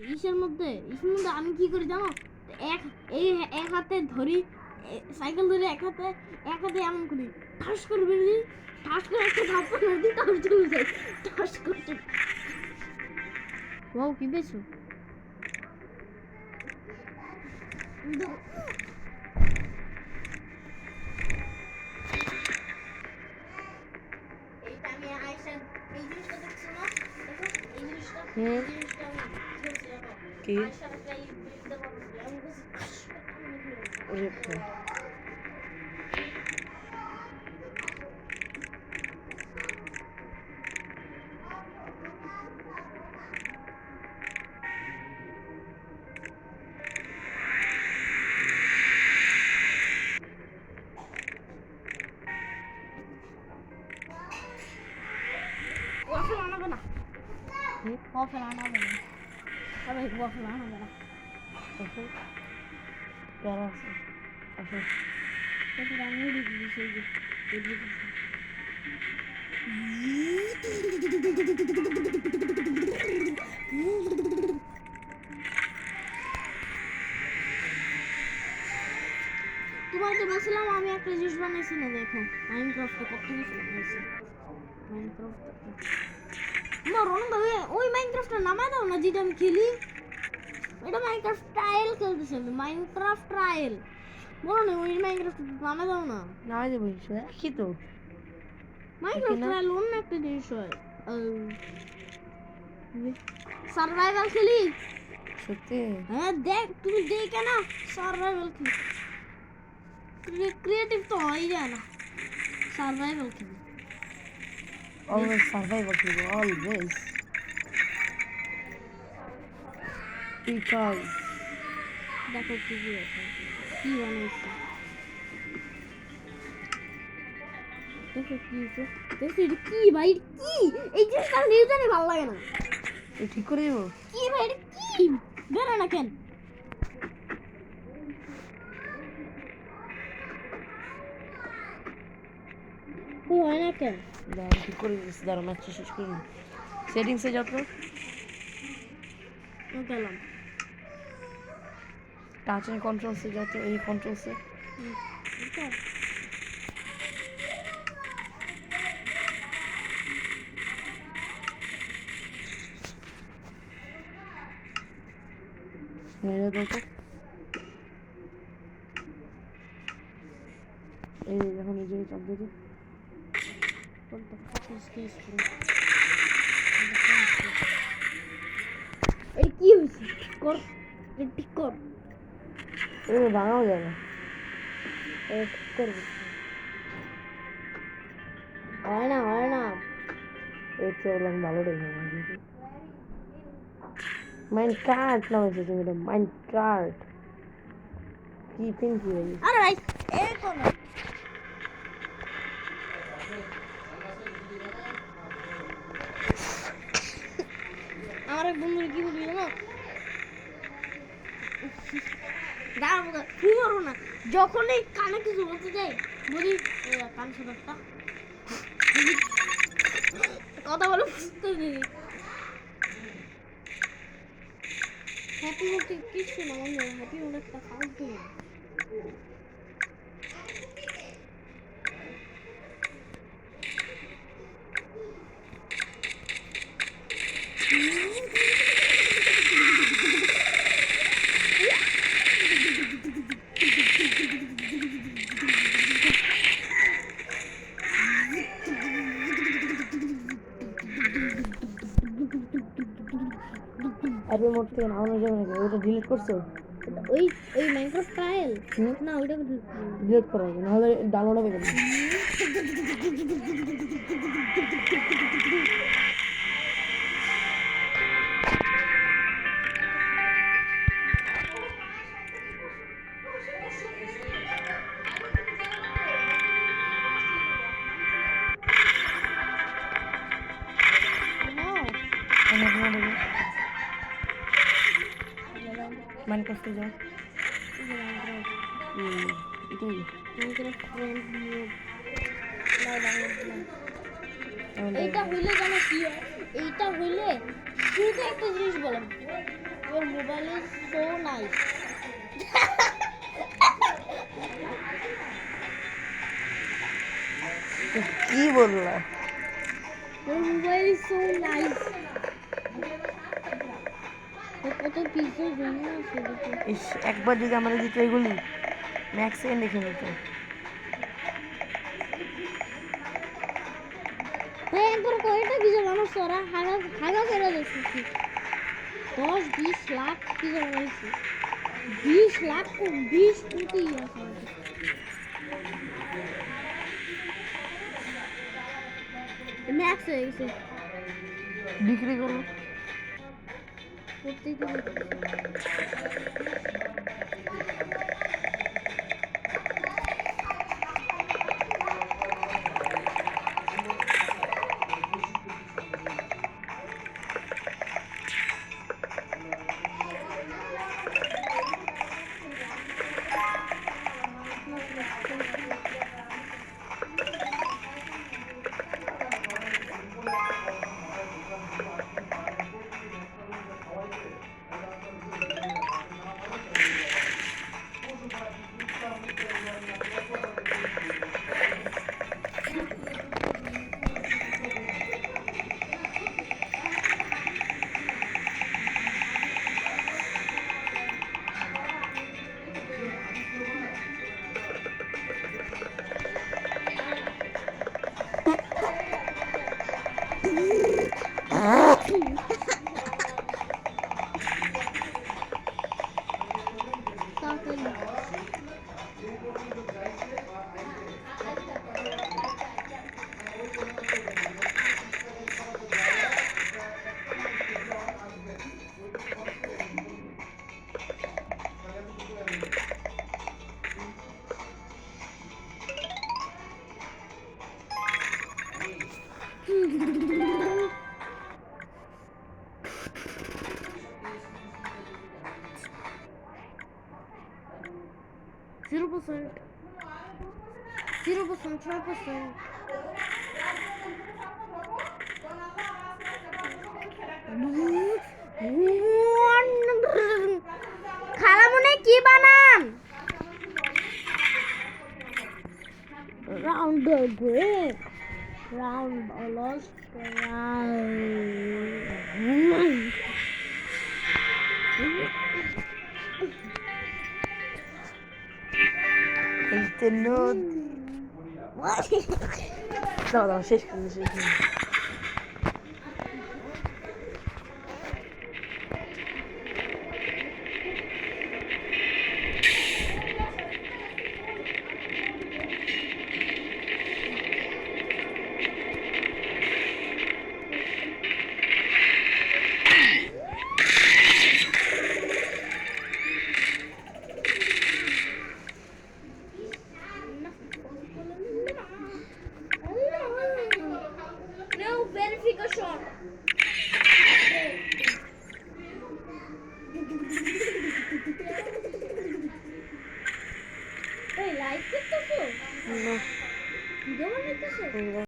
ইসের মধ্যে আমি কি করি জানো, এক হাতে ধরি সাইকেল ধরে এক হাতে এমন করি, ঠাস করে বেরিয়ে ঠাস করে একটা ধাপ্পা মেরে দিই, তারপর চলে যাই ঠাস করে। ওয়াও, কি পেয়েছো? এইটা আমি আইসন এই জিনিসটা দেখছো না? দেখো এই জিনিসটা কি ওরে ওয়াফেল আনাবে না, ওয়াফেল আনাবে না, তবে ওয়াফেল আনাবে না। প্যারা আছে আসো। তারপর আমি দিদি সেই যে তোমাকে বলছিলাম আমি একটা জিনিস বানাইছি না, দেখো মাইনক্রাফটে কত কিছু বানাইছি। মাইনক্রাফট আমার অনেক ওই মাইনক্রাফটটা নামায় দাও না, যেটা আমি খেলি। এটা মাইনক্রাফট ট্রায়াল খেলতেছি আমি, মাইনক্রাফট ট্রায়াল বলো না, ওই মাইনক্রাফট নামায় দাও না। নামাই দেবো কি তো মাইনক্রাফট ট্রায়াল অন্য একটা জিনিস হয়, সার্ভাইভাল খেলি। সত্যি? হ্যাঁ দেখ, তুমি দেখে না সার্ভাইভাল খেলি, ক্রিয়েটিভ তো হয়ে যায় না, সার্ভাইভাল খেলি। অলওয়েজ সার্ভাইভাল খেলবো, অলওয়েজ, বিকজ দেখো কি কি আছে, কি বানাইছি দেখো, কি আছে দেখো, এটা কি ভাই, কি এই জিনিসটা নিউজনে ভালো লাগে না। ঠিক করে দেবো কি ভাই, এটা কি বেরো না কেন? ও হয় না কেন? দাঁড়া ঠিক করে দিচ্ছি, দাঁড়া ম্যাচটা শেষ করি না। সেটিংসে যাও তো, গেলাম টাচ এন্ড কন্ট্রোলসে যাও তো, এই কন্ট্রোলসে মেরে দাও তো। এই দেখুন এই যে চাপ দিয়ে এই কি হয়েছে, কর ঠিক কর, এগুলো ভাঙাও যায় না। ঠিক করবো, হয় না হয় না। এর চেয়ে বললাম ভালো দেখে মাইনক্রাফট নামাইছে তুমি, এটা মাইনক্রাফট কি পিন কি হয়ে গেছে? আরে ভাই এই কোন আমার এক বন্ধুর কি বলবি জানো, দাঁড়াবো কি করবো না, যখনই কানে কিছু বলতে যাই বলি কান শোনাটা কথা বলে বুঝতে দিই। হ্যাপি বলতে কিছু না, হ্যাপি অনেকটা ফালতু। হ্যাপি মোড থেকে নামানো যাবে নাকি? ওটা ডিলিট করছো? ওই মাইনক্রাফট ট্রায়াল না, ওইটা ডিলিট করা হবে, নাহলে ডাউনলোড হবে কেন? মাইনক্রাফটে যাও, এইটা হইলে জানো কি হয়, এইটা হইলে শুধু একটা জিনিস বলেন, mobile is so nice. কি বললা? Your mobile is so nice. কত পিক্সেল জন্য আছে দেখো। ইস, একবার যদি আমরা দিত এগুলি ম্যাক্স সেকেন্ড দেখে নিত। ভাই একবার কয়টা পিজা মানুষ ওরা হাগা হাগা করে দিচ্ছে 10-20 লাখ পিজা বানাইছে 20 লাখ কোন 20 কোটি আছে ম্যাক্স হয়ে গেছে বিক্রি করো। করতেই তো Zero percent, 5%. খালামুনি কি বানান round the grape round almost এইতে নদ দাও শেষ করে No verification. Hey, like it to না video বানাইতেছো?